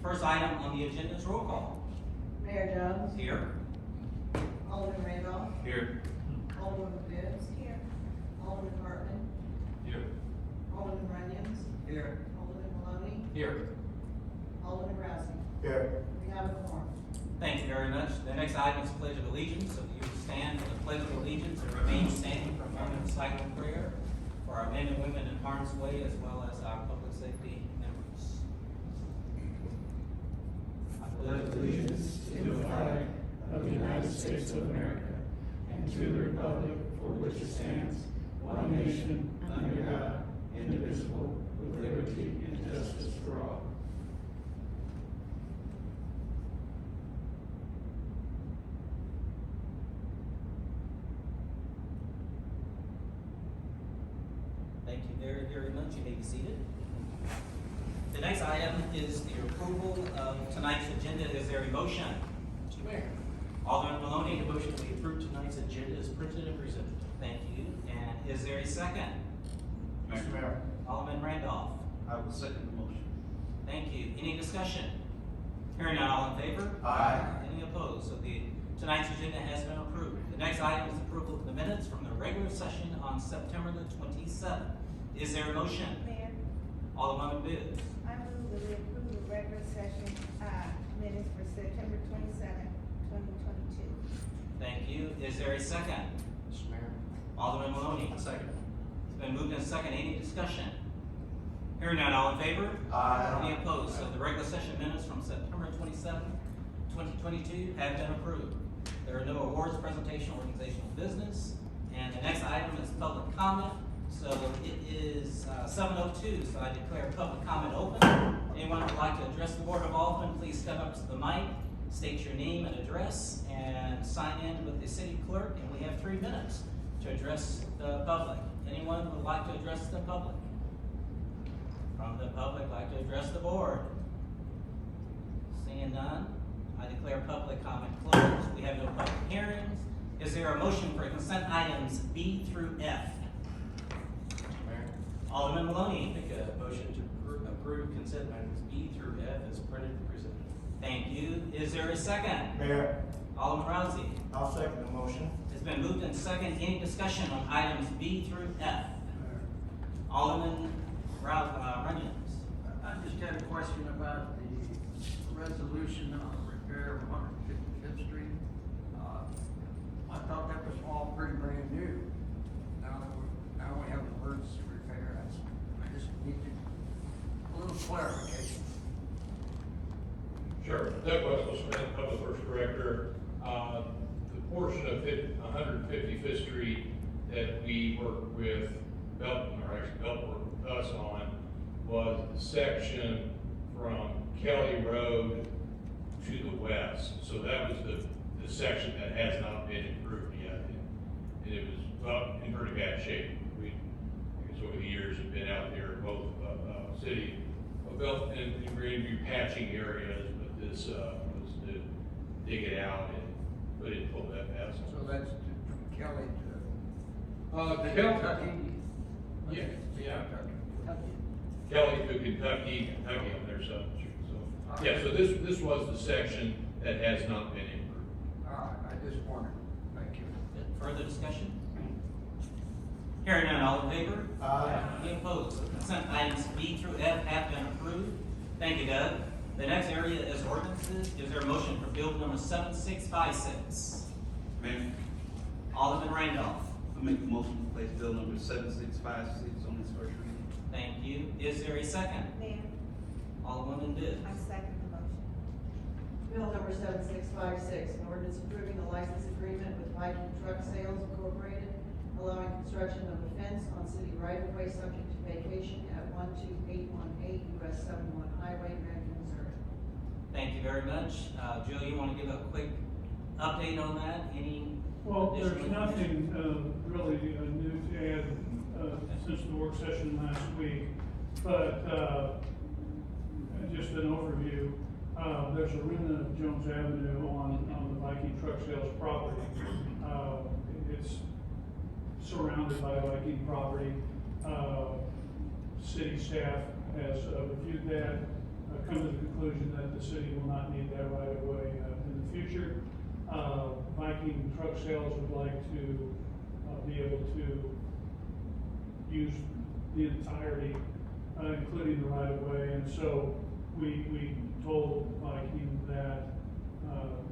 First item on the agenda is roll call. Mayor Jones. Here. Alderman Randolph. Here. Alderman Bibbs. Here. Alderman Hartman. Here. Alderman Runyons. Here. Alderman Maloney. Here. Alderman Rousey. Here. We have a quorum. Thank you very much. The next item is Pledge of Allegiance. So if you would stand for the Pledge of Allegiance and remain standing for a moment of silent prayer for our men and women in harm's way as well as our public safety members. I pledge Allegiance to the flag of the United States of America and to the republic for which it stands, one nation, under God, indivisible, with liberty and justice for all. Thank you very, very much. You may be seated. The next item is the approval of tonight's agenda. Is there a motion? Mr. Mayor, Alderman Maloney. make a motion to approve tonight's agenda as printed and presented. Thank you. And is there a second? Mr. Mayor, Alderman Randolph. I will second the motion. Thank you. Any discussion? Hearing none, all in favor? Aye. Any opposed? So tonight's agenda has been approved. The next item is approval of the minutes from the regular session on September the 27th. Is there a motion? Mayor, Alderman Bibbs. I move that we approve the regular session, minutes for September 27th, 2022. Thank you. Is there a second? Mr. Mayor, Alderman Maloney. second. It's been moved and second. Any discussion? Hearing none, all in favor? Aye. Any opposed? So the regular session minutes from September 27th, 2022 have been approved. There are no awards, presentation, organizational business. And the next item is public comment. So it is 7:02, so I declare public comment open. Anyone who would like to address the Board of Aldermen, please step up to the mic, state your name and address, and sign in with the city clerk. And we have 3 minutes to address the public. Anyone who would like to address the public? From the public, like to address the board? Seeing none, I declare public comment closed. We have no public hearings. Is there a motion for consent items B through F? Mayor, Alderman Maloney. make a motion to approve consent items B through F as printed and presented. Thank you. Is there a second? Mayor, Alderman Rousey. I'll second the motion. It's been moved and second. Any discussion on items B through F? Alderman Runyons. I just had a question about the resolution on repair of 155th Street. I thought that was all pretty brand new. Now we have emergency repair. I just needed a little clarification. Sure. Doug Wessel Smith, Public Works Director. The portion of 155th Street that we work with Belton, or actually Belton worked with us on, was the section from Kelly Road to the west. So that was the section that has not been improved yet. And it was, well, in pretty bad shape. We, I guess over the years, have been out there, both city of Belton and Grandview patching areas, but this was to dig it out and put in full depth asphalt. So that's from Kelly to Kentucky. Kentucky. Yeah. Kentucky. Kelly to Kentucky on their subdivision. So, yeah, so this was the section that has not been improved. All right, I just wondered. Thank you. Further discussion? Hearing none, all in favor? Aye. Any opposed? The consent items B through F have been approved. Thank you, Doug. The next area is ordinances. Is there a motion for bill number 7656? Mayor, Alderman Randolph. I make a motion to place bill number 7656 on its first reading. Thank you. Is there a second? Mayor, Alderwoman Bibbs. I second the motion. Bill number 7656, an ordinance approving the license agreement with Viking Truck Sales Incorporated, allowing construction of a fence on city right-of-way subject to vacation at 12818 US 71 Highway, Grandview, Missouri. Thank you very much. Jill, you want to give a quick update on that? Any? Well, there's additional nothing really new to add since the work session last week, but just an overview. There's a remnant of Jones Avenue on the Viking Truck Sales property. It's surrounded by Viking property. City staff has reviewed that. come to the conclusion that the city will not need that right of way, in the future. Viking Truck Sales would like to, be able to use the entirety, including the right of way, and so we told Viking that,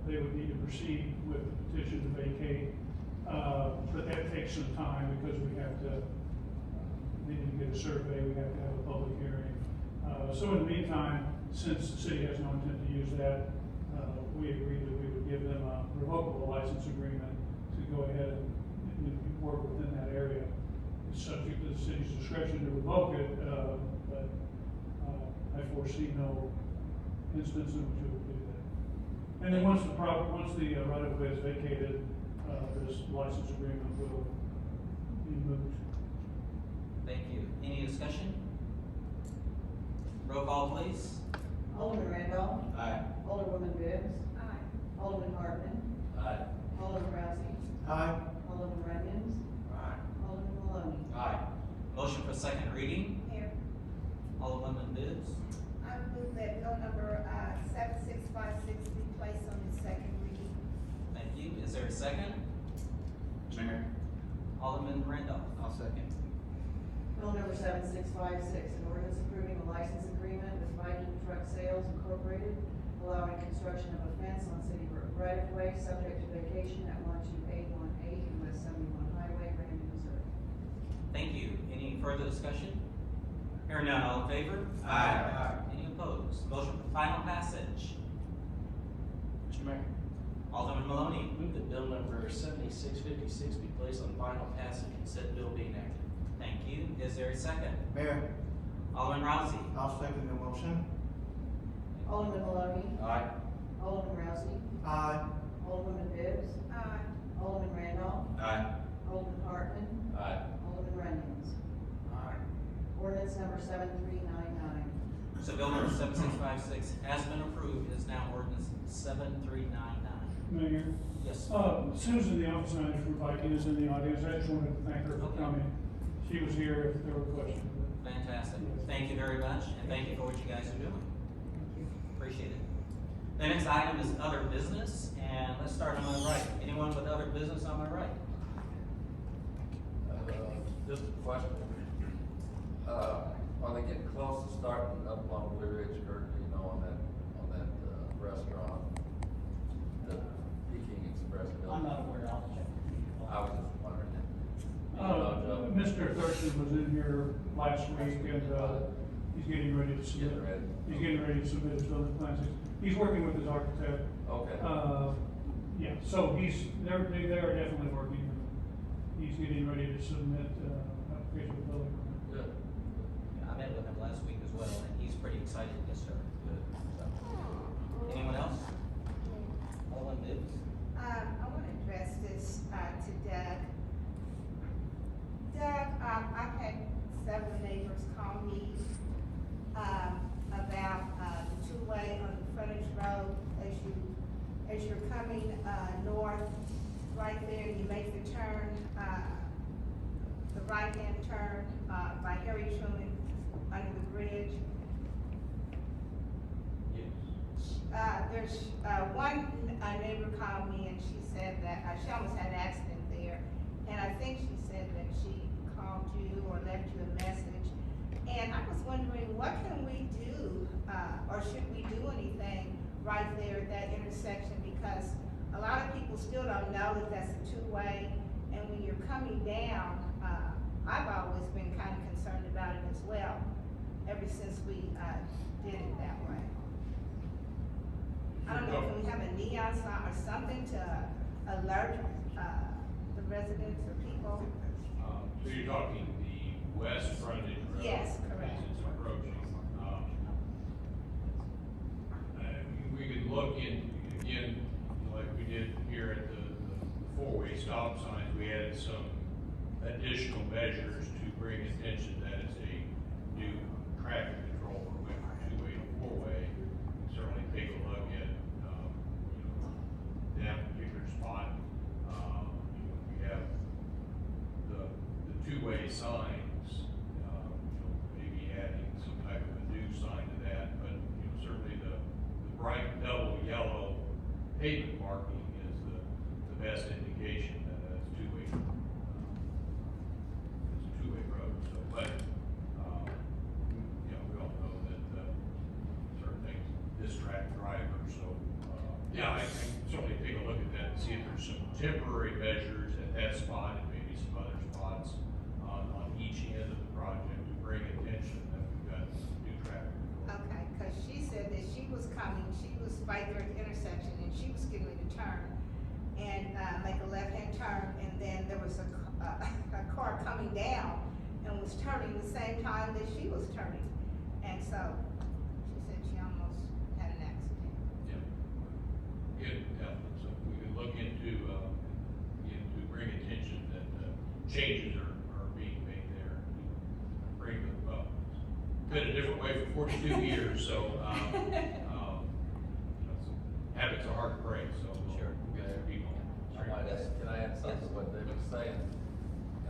they would need to proceed with the petition to vacate, but that takes some time because we have to, we need to get a survey, we have to have a public hearing. So in the meantime, since the city has no intent to use that, we agreed that we would give them a revocable license agreement to go ahead and work within that area. It's subject to the city's discretion to revoke it, but I foresee no instance in which it would do that. And then once the right of way is vacated, this license agreement will be moved. Thank you. Any discussion? Roll call, please. Alderman Randolph. Aye. Alderwoman Bibbs. Aye. Alderman Hartman. Aye. Alderman Rousey. Aye. Alderman Runyons. Aye. Alderman Maloney. Aye. Motion for second reading. Mayor, Alderwoman Bibbs. I move that bill number, 7656 be placed on its second reading. Thank you. Is there a second? Mayor, Alderman Randolph. I'll second. Bill number 7656, an ordinance approving a license agreement with Viking Truck Sales Incorporated, allowing construction of a fence on city right of way, subject to vacation at 12818 US 71 Highway, Brandon, Missouri. Thank you. Any further discussion? Hearing none, all in favor? Aye. Any opposed? Motion for final passage. Mr. Mayor, Alderman Maloney. move that bill number 7656 be placed on final passage and said bill be enacted. Thank you. Is there a second? Mayor, Alderman Rousey. I'll second the motion. Alderman Maloney. Aye. Alderman Rousey. Aye. Alderwoman Bibbs. Aye. Alderman Randolph. Aye. Alderman Hartman. Aye. Alderman Runyons. Aye. Ordinance number 7399. So bill number 7656 has been approved. It is now ordinance 7399. Mayor, Yes. Susan, the office manager for Viking, is in the audience. I just wanted to thank her for Okay. coming. She was here if there were questions. Fantastic. Thank you very much, and thank you for what you guys are doing. Appreciate it. The next item is other business, and let's start on my right. Anyone with other business on my right? Just a question. Are they getting close to starting up on Blue Ridge, or, you know, on that restaurant, the Peking Express building? I'm not aware, I'll check. I was just wondering. You know, Mr. Thurston was in here last week, and, he's getting ready to submit. Getting ready. He's getting ready to submit his building plans. He's working with his architect. Okay. Yeah, so they are definitely working. He's getting ready to submit, application for building permit. Good. I met with him last week as well, and he's pretty excited to get started. So, anyone else? Alderman Bibbs? I want to address this, to Doug. Doug, I've had several neighbors call me, about, the two-way on the frontage road as you're coming, north, right there, you make the turn, the right-hand turn, by Harry Truman under the bridge. Yes. There's, one neighbor called me and she said that, she almost had an accident there. And I think she said that she called you or left you a message. And I was wondering, what can we do, or should we do anything right there at that intersection? Because a lot of people still don't know that that's a two-way. And when you're coming down, I've always been kind of concerned about it as well, ever since we, did it that way. I don't know, can we have a neon sign or something to alert, the residents or people? So you're talking the west frontage road? Yes, correct. As it's approaching. We could look in, again, like we did here at the four-way stop signs, we added some additional measures to bring attention that it's a new traffic control from two-way to four-way. Certainly take a look at, that particular spot. We have the two-way signs, maybe adding some type of a new sign to that, but, pavement marking is the best indication that it's two-way, it's a two-way road, so, but, you know, we all know that, certain things distract drivers, so, yeah, I can certainly take a look at that and see if there's some temporary measures at that spot and maybe some other spots on each end of the project to bring attention that we've got new traffic. Okay, cause she said that she was coming, she was right there at the intersection, and she was getting ready to turn and, make a left-hand turn, and then there was a car coming down and was turning the same time that she was turning. And so, she said she almost had an accident. Yeah, so we can look into bring attention that, changes are being made there. Bring them up. Been a different way for 42 years, so, you know, habits are hard to break, so. Sure. We'll get some people. I might ask, can I add something to what David was saying?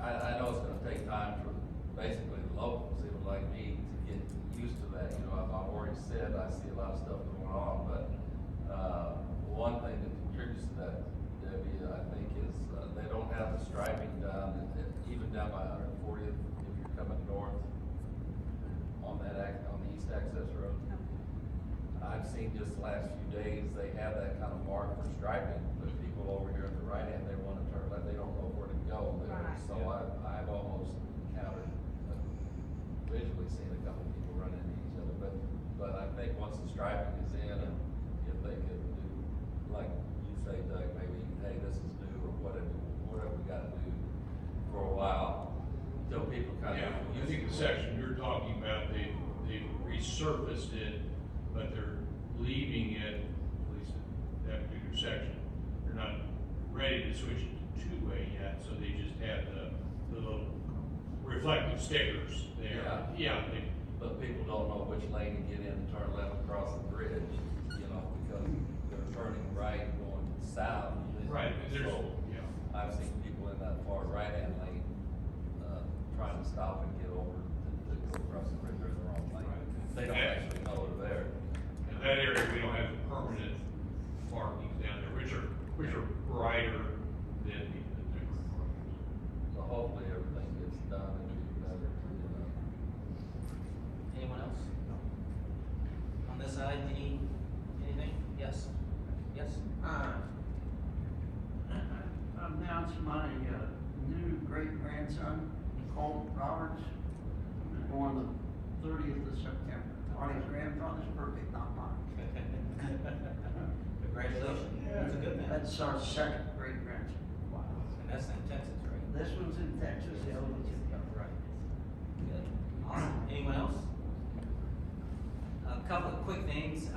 I know it's gonna take time for basically the locals, even like me, to get used to that. You know, I've already said I see a lot of stuff going on, but, one thing that contributes to that, Debbie, I think is, they don't have the striping done, even down by 140th, if you're coming north on on the east access road. I've seen just the last few days, they have that kind of mark for striping, but people over here at the right hand, they wanna turn left, they don't know where to go there. Right. So I've almost encountered, visually seen a couple people run into each other, but I think once the striping is in, and if they could do, like you say, Doug, maybe, hey, this is new, or whatever we gotta do for a while, until people kind of. Yeah, I think the section you're talking about, they've resurfaced it, but they're leaving it, at least that particular section, they're not ready to switch it to two-way yet, so they just have the little reflective stickers there. Yeah. Yeah, But people don't know which lane to get in and turn left across the bridge, you know, because they're turning right going south. right, there's, So, yeah. I've seen people in that far right-hand lane, trying to stop and get over to go across the bridge, they're in the wrong lane. Right. They don't actually know they're there. In that area, we don't have the permanent markings down there, which are brighter than the temporary markings. So hopefully everything gets done and be better, you know. Anyone else? On this side, anything? Yes? Yes? Announced my, new great-grandson, Colt Roberts, born the 30th of September. On his grandfather's birthday, not mine. Congratulations. That's a good man. That's our second great-grandson. Wow. And that's in Texas, right? This one's in Texas, the other one's in Right. Good. Awesome. Anyone else? A couple of quick things.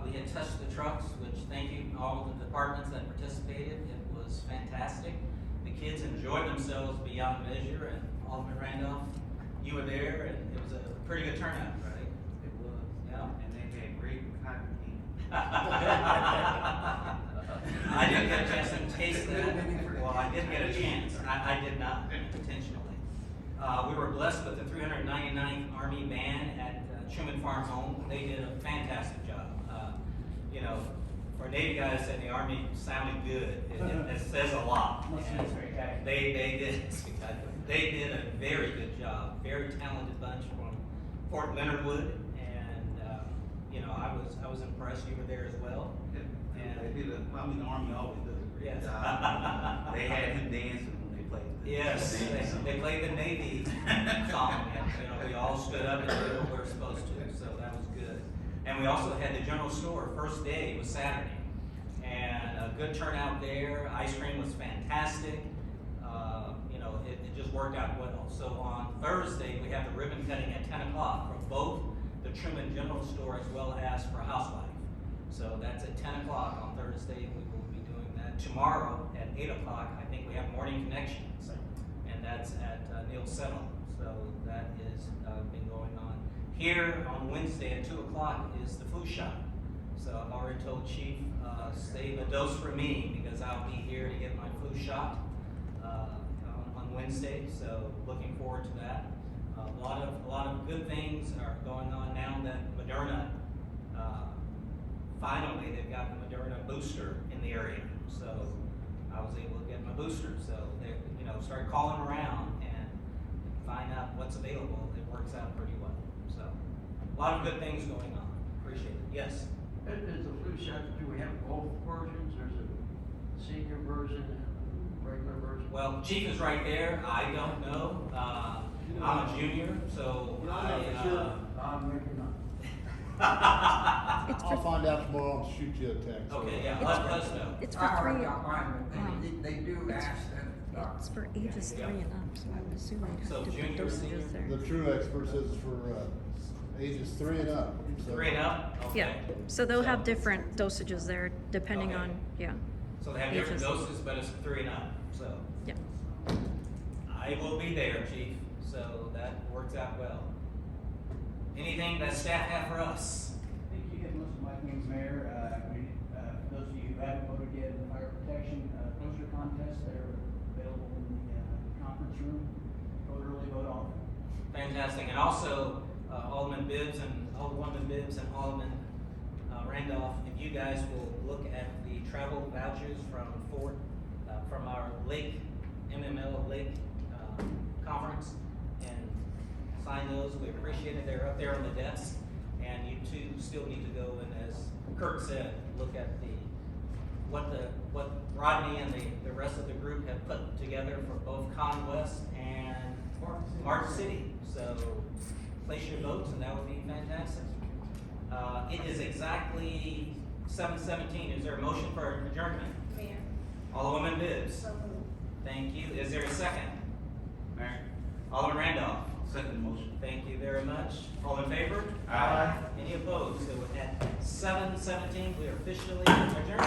We had touched the trucks, which thank you all the departments that participated. It was fantastic. The kids enjoyed themselves beyond measure, and Alderman Randolph, you were there, and it was a pretty good turnout, right? It was. Yeah. And they had great cotton candy. I didn't get a chance to taste that. Well, I did get a chance. I did not intentionally. We were blessed with the 399th Army Band at Truman Farm Home. They did a fantastic job. You know, for Navy guys in the Army sounded good. It says a lot. And they did a very good job. Very talented bunch from Fort Leonard Wood, and you know, I was impressed. You were there as well. They did the Army always does a great Yes. job. They had him dancing when they played. Yes, they played the Navy song, and, you know, we all stood up and did what we were supposed to, so that was good. And we also had the general store, first day was Saturday, and a good turnout there, ice cream was fantastic, you know, it just worked out well. So on Thursday, we have the ribbon cutting at 10 o'clock for both the Truman General Store as well as for House Life. So that's at 10 o'clock on Thursday, we will be doing that. Tomorrow at 8 o'clock, I think we have Morning Connections, and that's at Neil Settle. So that is been going on. Here on Wednesday at 2 o'clock is the flu shot. So I've already told Chief, save a dose for me, because I'll be here to get my flu shot on Wednesday. So looking forward to that. A lot of good things are going on now that Moderna finally, they've got the Moderna booster in the area, so I was able to get my booster, so they, started calling around and find out what's available. It works out pretty well, so a lot of good things going on. Appreciate it. Yes? Is the flu shot, do we have both versions? There's a senior version and a regular version? Well, Chief is right there. I don't know. I'm a junior, so Maybe not. I'll find out tomorrow and shoot you a text. Okay, yeah, let us know. It's I for already three, got mine, but they do ask that. it's for ages 3 and up, so I would assume they'd So have different junior, senior? dosages there. The true expert says it's for, ages 3 and up. So- 3 and up? Okay. Yeah, so they'll have different dosages there depending Okay. on, yeah, So they have different ages. doses, but it's 3 and up, so. yeah. I will be there, Chief, so that works out well. Anything that staff have for us? I think you hit most of my things, Mayor. For those of you who haven't voted yet in the fire protection poster contest, they're available in the conference room. Vote early, vote often. Fantastic, and also Alderman Bibbs and Alderwoman Bibbs and Alderman Randolph, if you guys will look at the travel vouchers from our Lake, MML Lake conference, and sign those, we appreciate it. They're up there on the desk, and you two still need to go and, as Kirk said, look at what Rodney and the rest of the group have put together for both Con West and Martin City. So place your votes, and that would be fantastic. It is exactly 7:17. Is there a motion for adjournment? Mayor. Alderwoman Bibbs. So moved. Thank you. Is there a second? Mayor, Alderman Randolph. second motion. Thank you very much. All in favor? Aye. Any opposed? So at 7:17, we are officially adjourned.